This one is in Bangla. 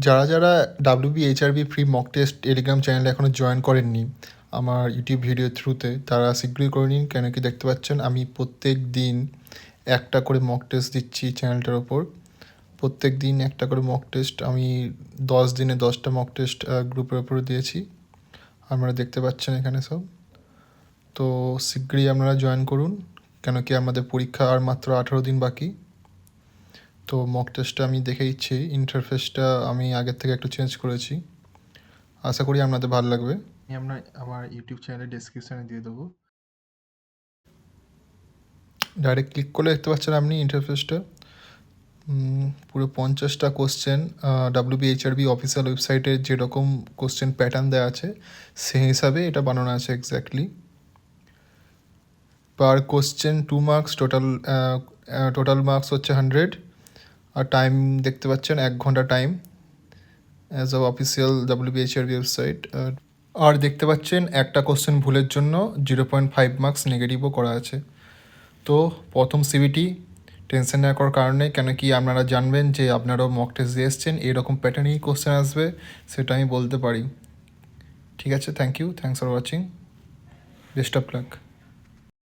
যারা যারা WBHRB free mock test Telegram চ্যানেলে এখনও জয়েন করেননি আমার ইউটিউব ভিডিও থ্রুতে, তারা শীঘ্রই করে নিন। কেন কি দেখতে পাচ্ছেন আমি প্রত্যেক দিন একটা করে মক টেস্ট দিচ্ছি চ্যানেলটার ওপর। প্রত্যেক দিন একটা করে মক টেস্ট আমি 10 দিনে 10টা মক টেস্ট গ্রুপের ওপরে দিয়েছি। আপনারা দেখতে পাচ্ছেন এখানে সব। তো শীঘ্রই আপনারা জয়েন করুন, কেন কি আমাদের পরীক্ষা আর মাত্র 18 দিন বাকি। তো মক টেস্টটা আমি দেখে দিচ্ছি, ইন্টারফেসটা আমি আগের থেকে একটু চেঞ্জ করেছি, আশা করি আপনাদের ভালো লাগবে। আমরা আমার ইউটিউব চ্যানেলের ডেসক্রিপশানে দিয়ে দেবো। ডাইরেক্ট ক্লিক করলে দেখতে পাচ্ছেন আপনি ইন্টারফেসটা পুরো 50টা কোশ্চেন WBHRB অফিসিয়াল ওয়েবসাইটে যেরকম কোশ্চেন প্যাটার্ন দেওয়া আছে সেই হিসাবে এটা বানানো আছে exactly. Per question 2 marks, total marks হচ্ছে 100, আর টাইম দেখতে পাচ্ছেন 1 ঘন্টা time as of official WBHRB website. আর দেখতে পাচ্ছেন একটা কোশ্চেন ভুলের জন্য 0.5 মার্কস নেগেটিভও করা আছে। তো প্রথম সিবিটি টেনশন না করার কারণে, কেন কি আপনারা জানবেন যে আপনারাও মক টেস্ট দিয়ে এসছেন, এরকম প্যাটার্নেই কোশ্চেন আসবে সেটা আমি বলতে পারি। ঠিক আছে, thanks for watching, best of luck.